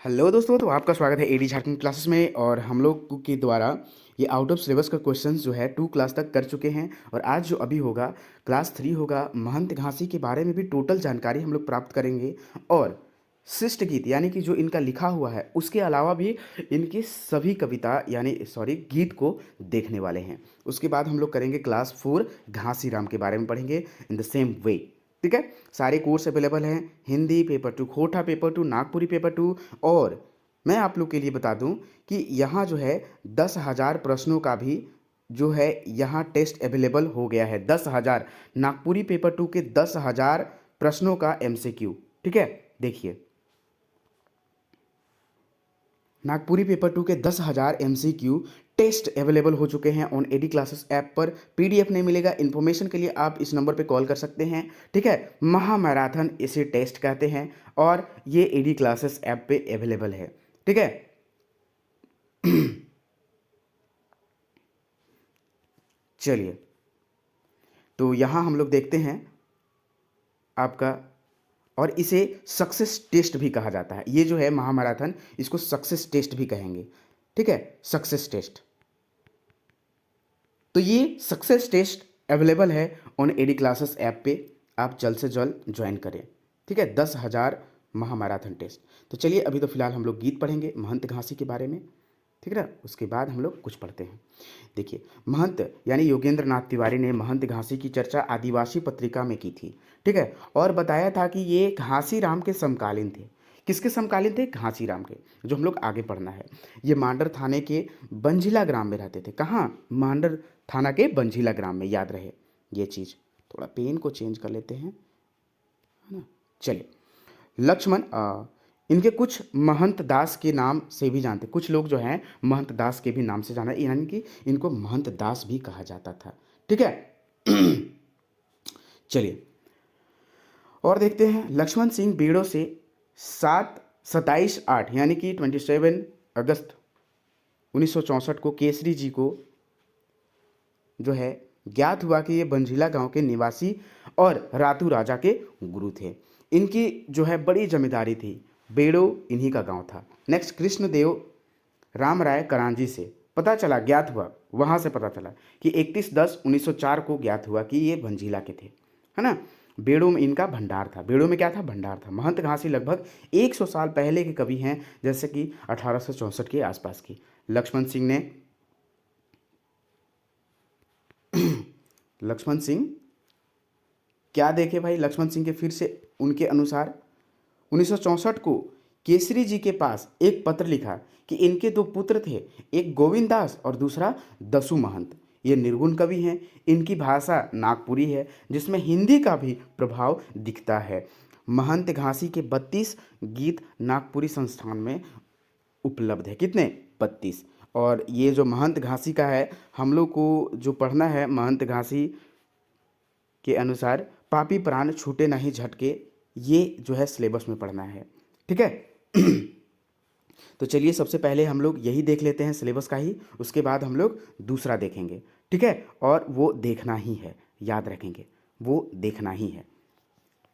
Hello दोस्तों, तो आपका स्वागत है एडी झारखंड क्लासेस में। और हम लोग के द्वारा ये आउट ऑफ सिलेबस का क्वेश्चंस जो है 2 क्लास तक कर चुके हैं। और आज जो अभी होगा क्लास 3 होगा, महंत घासी के बारे में भी टोटल जानकारी हम लोग प्राप्त करेंगे। और शिष्ट गीत यानी कि जो इनका लिखा हुआ है उसके अलावा भी इनकी सभी कविता यानी गीत को देखने वाले हैं। उसके बाद हम लोग करेंगे क्लास 4 घासीराम के बारे में पढ़ेंगे इन द सेम वे। ठीक है, सारे कोर्स अवेलेबल हैं, हिंदी पेपर 2, खोटा पेपर 2, नागपुरी पेपर 2। और मैं आप लोग के लिए बता दूं कि यहाँ जो है 10,000 प्रश्नों का भी जो है यहाँ टेस्ट अवेलेबल हो गया है। 10,000 नागपुरी पेपर 2 के 10,000 प्रश्नों का एमसीक्यू। ठीक है, देखिए नागपुरी पेपर 2 के 10,000 एमसीक्यू टेस्ट अवेलेबल हो चुके हैं ऑन एडी क्लासेस ऐप पर। पीडीएफ नहीं मिलेगा, इन्फॉर्मेशन के लिए आप इस नंबर पे कॉल कर सकते हैं। ठीक है, महा मैराथन इसे टेस्ट कहते हैं और ये एडी क्लासेस ऐप पे अवेलेबल है। ठीक है, चलिए तो यहाँ हम लोग देखते हैं आपका, और इसे सक्सेस टेस्ट भी कहा जाता है। ये जो है महामैराथन, इसको सक्सेस टेस्ट भी कहेंगे। ठीक है, सक्सेस टेस्ट। तो ये सक्सेस टेस्ट अवेलेबल है ऑन एडी क्लासेस ऐप पे, आप जल्द से जल्द ज्वाइन करें। ठीक है, 10,000 महामैराथन टेस्ट। तो चलिए अभी तो फिलहाल हम लोग गीत पढ़ेंगे महंत घासी के बारे में। ठीक है ना, उसके बाद हम लोग कुछ पढ़ते हैं। देखिए, महंत यानी योगेंद्र नाथ तिवारी ने महंत घासी की चर्चा आदिवासी पत्रिका में की थी। ठीक है, और बताया था कि ये घासीराम के समकालीन थे। किसके समकालीन थे? घासीराम के, जो हम लोग आगे पढ़ना है। ये मांडर थाने के बंझिला ग्राम में रहते थे। कहाँ? मांडर थाना के बंझिला ग्राम में, याद रहे ये चीज़। थोड़ा पेन को चेंज कर लेते हैं, है ना। चलिए, लक्ष्मण इनके कुछ महंत दास के नाम से भी जानते, कुछ लोग जो हैं महंत दास के भी नाम से जाना, यानी कि इनको महंत दास भी कहा जाता था। ठीक है, चलिए और देखते हैं। लक्ष्मण सिंह बेड़ो से 27/8 यानी कि 27 अगस्त 1964 को केसरी जी को जो है ज्ञात हुआ कि ये बंझिला गांव के निवासी और रातू राजा के गुरु थे। इनकी जो है बड़ी जमींदारी थी। बेड़ो इन्हीं का गांव था। नेक्स्ट, कृष्णदेव राम राय करांजी से पता चला, ज्ञात हुआ, वहाँ से पता चला कि 31/10/1904 को ज्ञात हुआ कि ये बंझिला के थे, है ना। बेड़ो में इनका भंडार था। बेड़ो में क्या था? भंडार था। महंत घासी लगभग 100 साल पहले के कवि हैं, जैसे कि 1864 के आसपास की। लक्ष्मण सिंह ने लक्ष्मण सिंह क्या देखे भाई? लक्ष्मण सिंह के फिर से उनके अनुसार 1964 को केसरी जी के पास एक पत्र लिखा कि इनके 2 पुत्र थे, एक गोविंद दास और दूसरा दसू महंत। ये निर्गुण कवि हैं। इनकी भाषा नागपुरी है, जिसमें हिंदी का भी प्रभाव दिखता है। महंत घासी के 32 गीत नागपुरी संस्थान में उपलब्ध है। कितने? 32। और ये जो महंत घासी का है, हम लोग को जो पढ़ना है महंत घासी के अनुसार, पापी प्राण छूटे नहीं झटके, ये जो है सिलेबस में पढ़ना है। ठीक है, तो चलिए सबसे पहले हम लोग यही देख लेते हैं सिलेबस का ही, उसके बाद हम लोग दूसरा देखेंगे। ठीक है, और वो देखना ही है, याद रखेंगे, वो देखना ही है।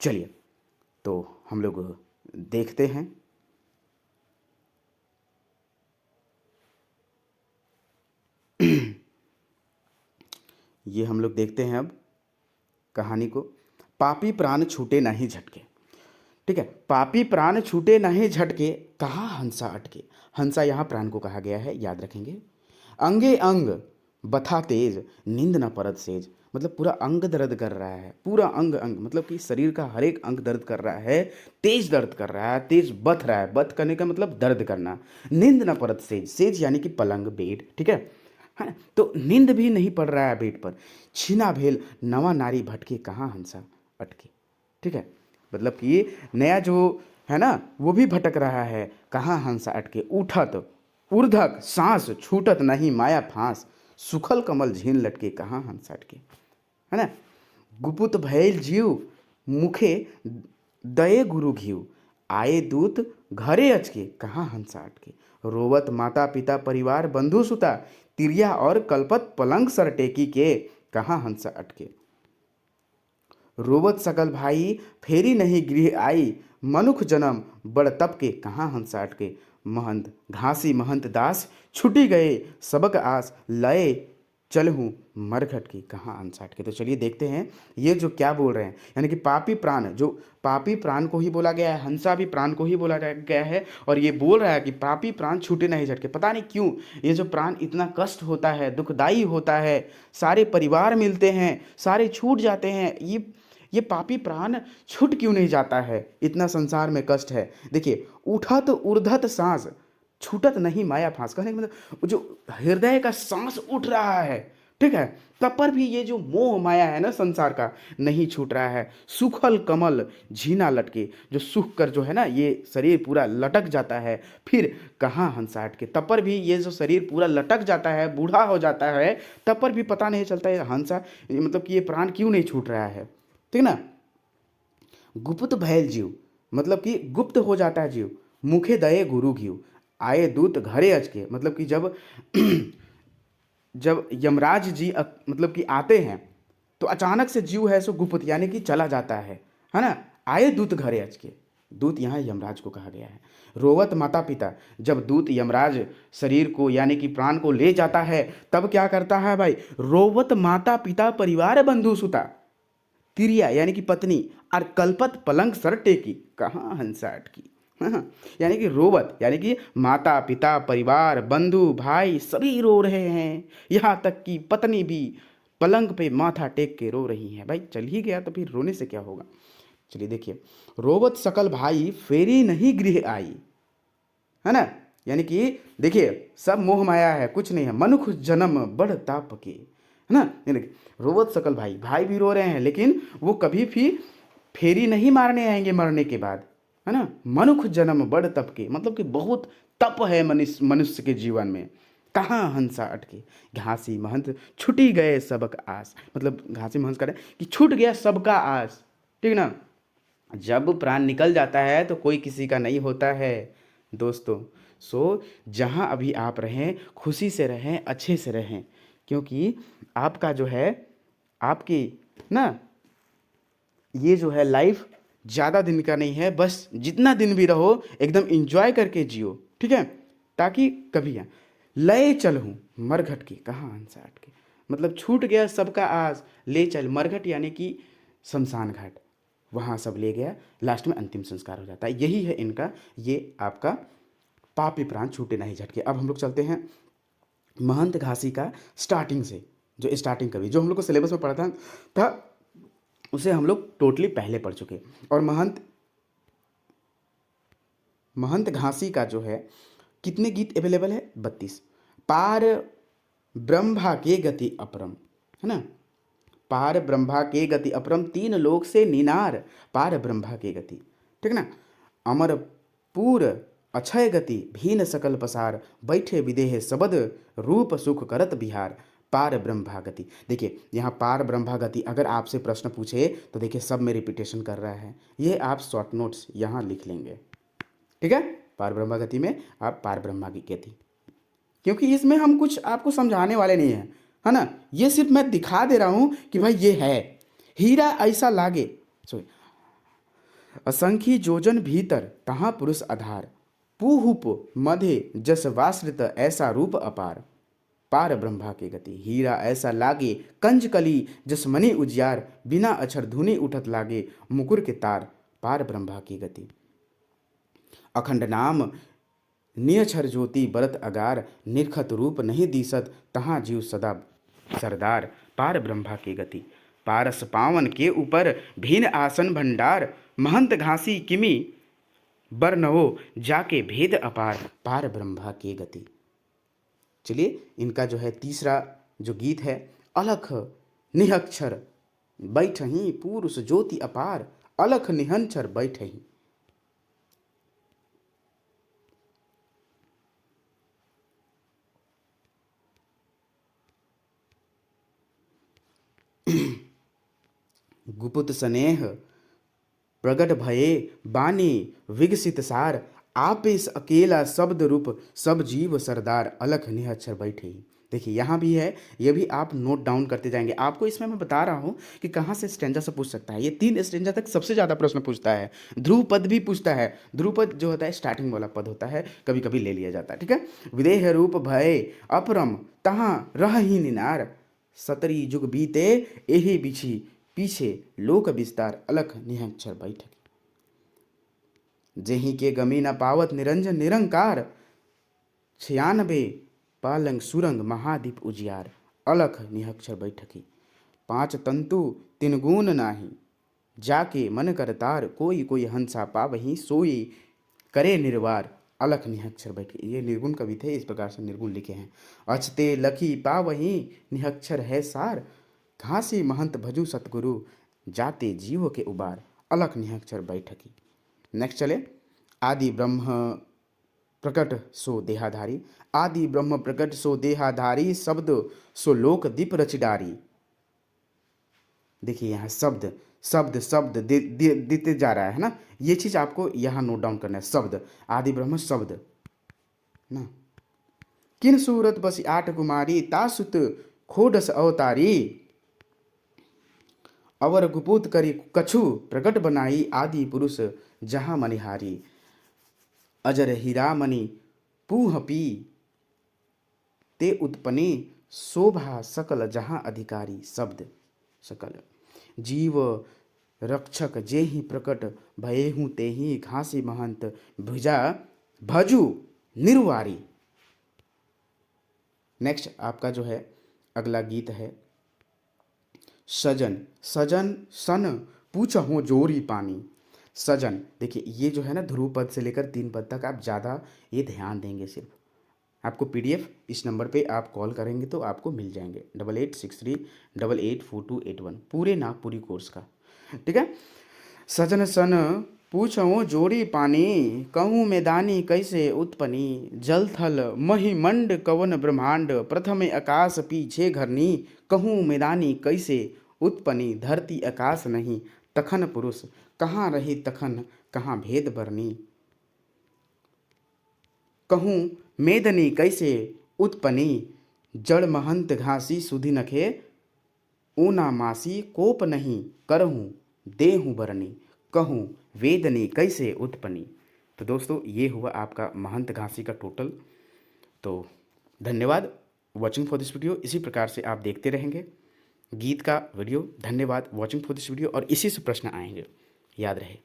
चलिए तो हम लोग देखते हैं। ये हम लोग देखते हैं अब कहानी को। पापी प्राण छूटे नहीं झटके। ठीक है, पापी प्राण छूटे नहीं झटके, कहाँ हंसा अटके। हंसा यहाँ प्राण को कहा गया है, याद रखेंगे। अंगे अंग बथा तेज, नींद न परत सेज। मतलब पूरा अंग दर्द कर रहा है, पूरा अंग अंग मतलब कि शरीर का हर एक अंग दर्द कर रहा है, तेज दर्द कर रहा है, तेज बथ रहा है। बथ करने का मतलब दर्द करना। नींद न परत सेज, सेज यानी कि पलंग, बेड। ठीक है, है। तो नींद भी नहीं पड़ रहा है बेड पर। छीना भेल नवा नारी भटके, कहाँ हंसा अटके। ठीक है, मतलब कि नया जो है ना वो भी भटक रहा है, कहाँ हंसा अटके। उठत ऊर्धक सांस छूटत नहीं माया फांस, सुखल कमल झीन लटके, कहाँ हंसा अटके, है ना। गुपुत भैल जीव मुखे दये गुरु घीव, आए दूत घरे अचके, कहाँ हंसा अटके। रोवत माता पिता परिवार बंधु सुता, तिरिया और कल्पत पलंग सर टेकी के, कहाँ हंसा अटके। रोवत सकल भाई फेरी नहीं गृह आई, मनुख जन्म बड़ तप के कहाँ हंसा अटके। महंत घासी महंत दास छुटी गए सबक आस लए चलहूँ मरघट की कहाँ अनसाट के। तो चलिए देखते हैं ये जो क्या बोल रहे हैं, यानी कि पापी प्राण, जो पापी प्राण को ही बोला गया है, हंसा भी प्राण को ही बोला गया है। और ये बोल रहा है कि पापी प्राण छूटे नहीं झटके। पता नहीं क्यों ये जो प्राण इतना कष्ट होता है, दुखदाई होता है, सारे परिवार मिलते हैं, सारे छूट जाते हैं, ये पापी प्राण छूट क्यों नहीं जाता है। इतना संसार में कष्ट है। देखिए, उठत उर्धत सांस छूटत नहीं माया फांस। कहने का मतलब जो हृदय का सांस उठ रहा है, ठीक है, तब पर भी ये जो मोह माया है ना संसार का, नहीं छूट रहा है। सुखल कमल झीना लटके, जो सूख कर जो है ना ये शरीर पूरा लटक जाता है, फिर कहाँ हंसाट के। तब पर भी ये जो शरीर पूरा लटक जाता है, बूढ़ा हो जाता है, तब पर भी पता नहीं चलता है हंसा, मतलब कि ये प्राण क्यों नहीं छूट रहा है, ठीक ना। गुप्त भैल जीव, मतलब कि गुप्त हो जाता है जीव। मुखे दये गुरु घीव, आए दूत घरे अचके, मतलब कि जब जब यमराज जी मतलब कि आते हैं तो अचानक से जीव है सो गुप्त यानी कि चला जाता है ना। आए दूत घरे अचके, दूत यहाँ यमराज को कहा गया है। रोवत माता पिता, जब दूत यमराज शरीर को यानी कि प्राण को ले जाता है तब क्या करता है भाई, रोवत माता पिता परिवार बंधु सुता, तिरिया यानी कि पत्नी, और कल्पत पलंग सर टेकी कहाँ हंसा अटकी। हाँ, यानी कि रोवत यानी कि माता पिता परिवार बंधु भाई सभी रो रहे हैं, यहाँ तक कि पत्नी भी पलंग पे माथा टेक के रो रही है। भाई चल ही गया तो फिर रोने से क्या होगा। चलिए देखिए, रोवत सकल भाई फेरी नहीं गृह आई, है ना। यानी कि देखिए सब मोह माया है, कुछ नहीं है। मनुख जन्म बड़ ताप के, है ना। यानी कि रोवत सकल भाई, भाई भी रो रहे हैं, लेकिन वो कभी भी फेरी नहीं मारने आएंगे मरने के बाद, है ना। मनुख जन्म बड़ तप के, मतलब कि बहुत तप है मनुष्य के जीवन में। कहाँ हंसा अटके, घासी महंत छुटी गए सबक आस, मतलब घासी महंत करे कि छूट गया सबका आस, ठीक ना। जब प्राण निकल जाता है तो कोई किसी का नहीं होता है दोस्तों। सो जहाँ अभी आप रहें खुशी से रहें, अच्छे से रहें, क्योंकि आपका जो है, आपकी ना ये जो है लाइफ ज़्यादा दिन का नहीं है। बस जितना दिन भी रहो एकदम इंजॉय करके जियो, ठीक है, ताकि कभी लय चल हूँ मरघट की कहाँ हंसा अटके, मतलब छूट गया सबका आस, ले चल मरघट यानी कि शमशान घाट, वहाँ सब ले गया, लास्ट में अंतिम संस्कार हो जाता है। यही है इनका, ये आपका पापी प्राण छूटे नहीं झटके। अब हम लोग चलते हैं महंत घासी का स्टार्टिंग से, जो स्टार्टिंग कवि जो हम लोग को सिलेबस में पढ़ा था उसे हम लोग टोटली पहले पढ़ चुके। और महंत घासी का जो है कितने गीत अवेलेबल है, 32। पार ब्रह्मा के गति अपरम, है ना। पार ब्रह्मा के गति अपरम, तीन लोक से निनार, पार ब्रह्मा के गति, ठीक ना। अमर पूर अक्षय गति, भीन सकल पसार, बैठे विदेह सबद, रूप सुख करत बिहार, पार ब्रह्मा गति। देखिए यहाँ पार ब्रह्मा गति, अगर आपसे प्रश्न पूछे तो देखिए सब में रिपीटेशन कर रहा है, ये आप शॉर्ट नोट्स यहाँ लिख लेंगे, ठीक है। पार ब्रह्मा गति में आप पार ब्रह्मा की गति, क्योंकि इसमें हम कुछ आपको समझाने वाले नहीं हैं, है ना। ये सिर्फ मैं दिखा दे रहा हूँ कि भाई ये है। हीरा ऐसा लागे, सॉरी, असंख्य जोजन भीतर तहाँ पुरुष आधार, पुहुप मधे जस वाश्रित ऐसा रूप अपार, पार ब्रह्मा की गति। हीरा ऐसा लागे कंज कली जस मणि उजियार, बिना अक्षर धुनि उठत लागे मुकुर के तार, पार ब्रह्मा की गति। अखंड नाम नियक्षर ज्योति बरत अगार, निरखत रूप नहीं दिसत तहाँ जीव सदा सरदार, पार ब्रह्मा की गति। पारस पावन के ऊपर भीन आसन भंडार, महंत घासी किमी बरनवो जाके भेद अपार, पार ब्रह्मा की गति। चलिए इनका जो है तीसरा जो गीत है, अलख निहक्षर बैठही पुरुष ज्योति अपार, अलख निहंक्षर बैठही। गुप्त स्नेह प्रगट भये बानी विकसित सार, आपे अकेला शब्द रूप सब जीव सरदार, अलख निहक्षर बैठे। देखिए यहाँ भी है, ये भी आप नोट डाउन करते जाएंगे। आपको इसमें मैं बता रहा हूँ कि कहाँ से स्टेंजा से पूछ सकता है। ये 3 स्टेंजा तक सबसे ज़्यादा प्रश्न पूछता है। ध्रुव पद भी पूछता है। ध्रुव पद जो होता है स्टार्टिंग वाला पद होता है, कभी कभी ले लिया जाता है। ठीक है। विदेह रूप भय अपरम तहाँ रह ही निनार, सतरी जुग बीते एही बिछी पीछे लोक विस्तार, अलख निहंक्षर बैठक। जेहि के गमी न पावत निरंजन निरंकार, 96 पालंग सुरंग महादीप उजियार, अलख निहक्षर बैठकी। 5 तंतु 3 गुण नाही, जाके मन करतार, कोई कोई हंसा पावही सोई करे निर्वार, अलख निहक्षर बैठकी। ये निर्गुण कवि थे, इस प्रकार से निर्गुण लिखे हैं। अचते लखी पावही निहक्षर है सार, घासी महंत भजू सतगुरु, जाते जीव के उबार, अलख निहक्षर बैठकी। नेक्स्ट चले, आदि ब्रह्म प्रकट सो देहाधारी, आदि ब्रह्म प्रकट सो देहाधारी, शब्द सो लोक दीप रचिडारी। देखिए यहाँ शब्द शब्द शब्द देते जा रहा है ना, ये चीज आपको यहाँ नोट डाउन करना है। शब्द, आदि ब्रह्म शब्द ना। किन सूरत बसी 8 कुमारी, तासुत खोडस अवतारी, अवर गुपूत करी कछु प्रकट बनाई, आदि पुरुष जहाँ मनिहारी, अजर हीरामणि पूह पी ते उत्पन्नी, शोभा सकल जहाँ अधिकारी, शब्द सकल। जीव रक्षक जे ही प्रकट भये हूँ ते ही, घासी महंत भुजा भजू निर्वारी। नेक्स्ट आपका जो है अगला गीत है, सजन सजन सन पूछहु जोरी पानी। सजन, देखिए ये जो है ना ध्रुव पद से लेकर 3 पद तक आप ज़्यादा ये ध्यान देंगे। सिर्फ आपको PDF इस नंबर पे आप कॉल करेंगे तो आपको मिल जाएंगे, 8863884281, पूरे नागपुरी कोर्स का। ठीक है। सजन सन पूछऊँ जोड़ी पानी, कहूँ मैदानी कैसे उत्पनी, जल थल महिमंड कवन ब्रह्मांड, प्रथमे आकाश पीछे घरनी, कहूँ मैदानी कैसे उत्पनी, धरती आकाश नहीं तखन पुरुष, कहाँ रही तखन कहाँ भेद बरनी, कहूँ मेदनी कैसे उत्पनी, जड़ महंत घासी सुधि नखे, ऊना मासी कोप नहीं करहूँ देहूँ बरनी, कहूँ वेदनी कैसे उत्पनी। तो दोस्तों ये हुआ आपका महंत घासी का टोटल। तो धन्यवाद वॉचिंग फॉर दिस वीडियो। इसी प्रकार से आप देखते रहेंगे गीत का वीडियो। धन्यवाद वॉचिंग फॉर दिस वीडियो, और इसी से प्रश्न आएंगे, याद रहे।